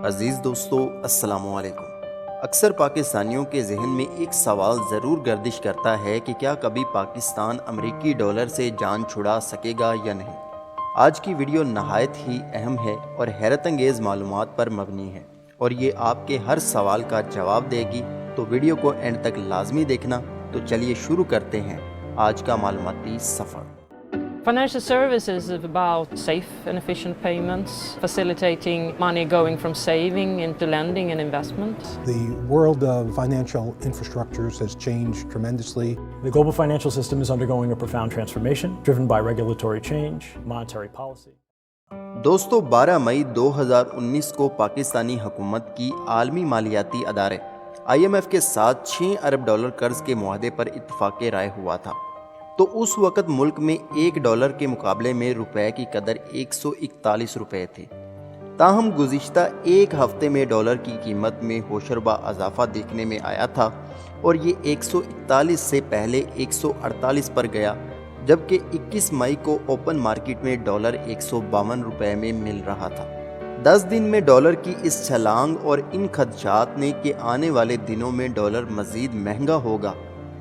عزیز دوستو السلام علیکم۔ اکثر پاکستانیوں کے ذہن میں ایک سوال ضرور گردش کرتا ہے کہ کیا کبھی پاکستان امریکی ڈالر سے جان چھڑا سکے گا یا نہیں۔ آج کی ویڈیو نہایت ہی اہم ہے اور حیرت انگیز معلومات پر مبنی ہے اور یہ آپ کے ہر سوال کا جواب دے گی، تو ویڈیو کو اینڈ تک لازمی دیکھنا۔ تو چلیے شروع کرتے ہیں آج کا معلوماتی سفر۔ Financial services is about safe and efficient payments, facilitating money going from saving into lending and investment. The world of financial infrastructures has changed tremendously. The global financial system is undergoing a profound transformation, driven by regulatory change, monetary policy. دوستو 12 مئی 2019 کو پاکستانی حکومت کی عالمی مالیاتی ادارے IMF کے ساتھ 6 ارب dollar قرض کے معاہدے پر اتفاق رائے ہوا تھا۔ تو اس وقت ملک میں ایک ڈالر کے مقابلے میں روپے کی قدر 141 روپے تھی۔ تاہم گزشتہ ایک ہفتے میں ڈالر کی قیمت میں ہوشربا اضافہ دیکھنے میں آیا تھا اور یہ 141 سے پہلے 148 پر گیا، جبکہ 21 مئی کو اوپن مارکیٹ میں ڈالر 152 روپے میں مل رہا تھا۔ 10 دن میں ڈالر کی اس چھلانگ اور ان خدشات نے کہ آنے والے دنوں میں ڈالر مزید مہنگا ہوگا،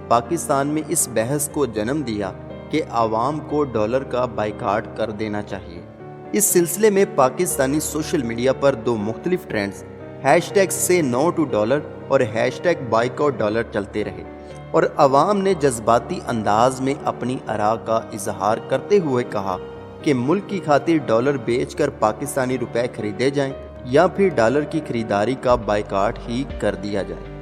پاکستان میں اس بحث کو جنم دیا کہ عوام کو ڈالر کا بائیکاٹ کر دینا چاہیے۔ اس سلسلے میں پاکستانی سوشل میڈیا پر 2 مختلف trends #Say No to Dollar اور #Boycott Dollar چلتے رہے اور عوام نے جذباتی انداز میں اپنی آراء کا اظہار کرتے ہوئے کہا کہ ملک کی خاطر ڈالر بیچ کر پاکستانی روپے خریدے جائیں یا پھر ڈالر کی خریداری کا بائیکاٹ ہی کر دیا جائے۔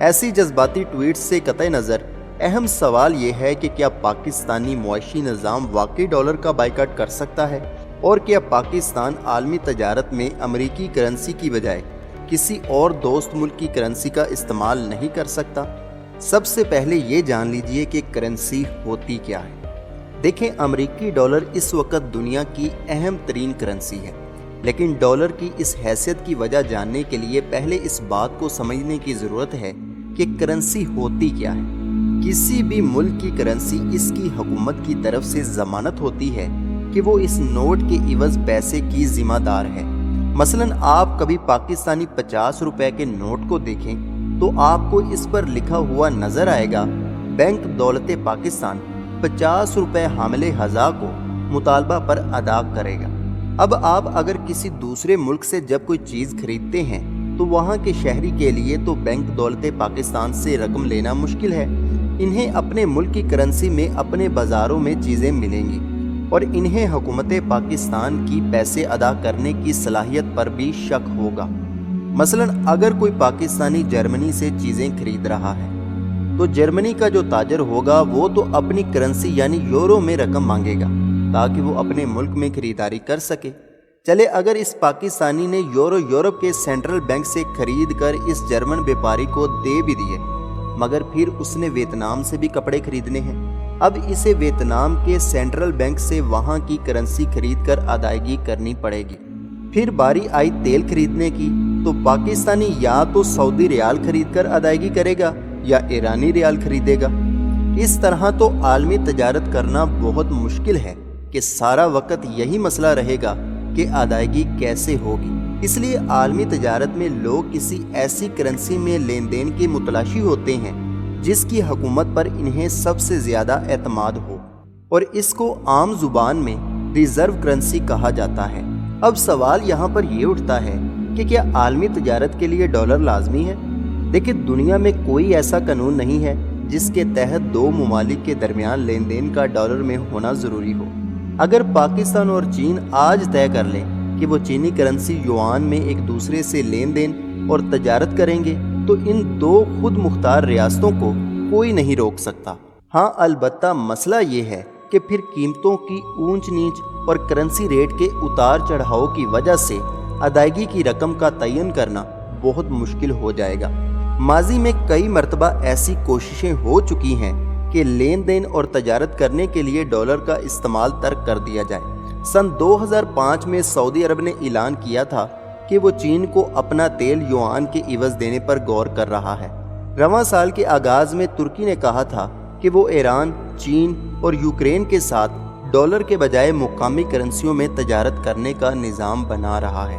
ایسی جذباتی ٹویٹس سے قطع نظر اہم سوال یہ ہے کہ کیا پاکستانی معاشی نظام واقعی ڈالر کا بائیکاٹ کر سکتا ہے، اور کیا پاکستان عالمی تجارت میں امریکی کرنسی کی بجائے کسی اور دوست ملک کی کرنسی کا استعمال نہیں کر سکتا؟ سب سے پہلے یہ جان لیجئے کہ کرنسی ہوتی کیا ہے۔ دیکھیں، امریکی ڈالر اس وقت دنیا کی اہم ترین کرنسی ہے، لیکن ڈالر کی اس حیثیت کی وجہ جاننے کے لیے پہلے اس بات کو سمجھنے کی ضرورت ہے کہ کرنسی ہوتی کیا ہے۔ کسی بھی ملک کی کرنسی اس کی حکومت کی طرف سے ضمانت ہوتی ہے کہ وہ اس نوٹ کے عوض پیسے کی ذمہ دار ہے۔ مثلاً آپ کبھی پاکستانی 50 روپے کے نوٹ کو دیکھیں تو آپ کو اس پر لکھا ہوا نظر آئے گا، بینک دولت پاکستان 50 روپے حامل ہزا کو مطالبہ پر ادا کرے گا۔ اب آپ اگر کسی دوسرے ملک سے جب کوئی چیز خریدتے ہیں تو وہاں کے شہری کے لیے تو بینک دولت پاکستان سے رقم لینا مشکل ہے۔ انہیں اپنے ملک کی کرنسی میں اپنے بازاروں میں چیزیں ملیں گی اور انہیں حکومت پاکستان کی پیسے ادا کرنے کی صلاحیت پر بھی شک ہوگا۔ مثلاً اگر کوئی پاکستانی جرمنی سے چیزیں خرید رہا ہے تو جرمنی کا جو تاجر ہوگا وہ تو اپنی کرنسی یعنی یورو میں رقم مانگے گا تاکہ وہ اپنے ملک میں خریداری کر سکے۔ چلے اگر اس پاکستانی نے یورپ کے سینٹرل بینک سے خرید کر اس جرمن بیپاری کو دے بھی دیے، مگر پھر اس نے ویتنام سے بھی کپڑے خریدنے ہیں۔ اب اسے ویتنام کے سینٹرل بینک سے وہاں کی کرنسی خرید کر ادائیگی کرنی پڑے گی۔ پھر باری آئی تیل خریدنے کی تو پاکستانی یا تو سعودی ریال خرید کر ادائیگی کرے گا یا ایرانی ریال خریدے گا۔ اس طرح تو عالمی تجارت کرنا بہت مشکل ہے کہ سارا وقت یہی مسئلہ رہے گا کہ ادائیگی کیسے ہوگی۔ اس لیے عالمی تجارت میں لوگ کسی ایسی کرنسی میں لین دین کے متلاشی ہوتے ہیں جس کی حکومت پر انہیں سب سے زیادہ اعتماد ہو، اور اس کو عام زبان میں ریزرو کرنسی کہا جاتا ہے۔ اب سوال یہاں پر یہ اٹھتا ہے کہ کیا عالمی تجارت کے لیے ڈالر لازمی ہے؟ دیکھیں، دنیا میں کوئی ایسا قانون نہیں ہے جس کے تحت 2 ممالک کے درمیان لین دین کا ڈالر میں ہونا ضروری ہو۔ اگر پاکستان اور چین آج طے کر لیں کہ وہ چینی کرنسی یوان میں ایک دوسرے سے لین دین اور تجارت کریں گے تو ان 2 خود مختار ریاستوں کو کوئی نہیں روک سکتا۔ ہاں، البتہ مسئلہ یہ ہے کہ پھر قیمتوں کی اونچ نیچ اور کرنسی ریٹ کے اتار چڑھاؤ کی وجہ سے ادائیگی کی رقم کا تعین کرنا بہت مشکل ہو جائے گا۔ ماضی میں کئی مرتبہ ایسی کوششیں ہو چکی ہیں کہ لین دین اور تجارت کرنے کے لیے ڈالر کا استعمال ترک کر دیا جائے۔ سن 2005 میں سعودی عرب نے اعلان کیا تھا کہ وہ چین کو اپنا تیل یوان کے عوض دینے پر غور کر رہا ہے۔ رواں سال کے آغاز میں ترکی نے کہا تھا کہ وہ ایران، چین اور یوکرین کے ساتھ ڈالر کے بجائے مقامی کرنسیوں میں تجارت کرنے کا نظام بنا رہا ہے۔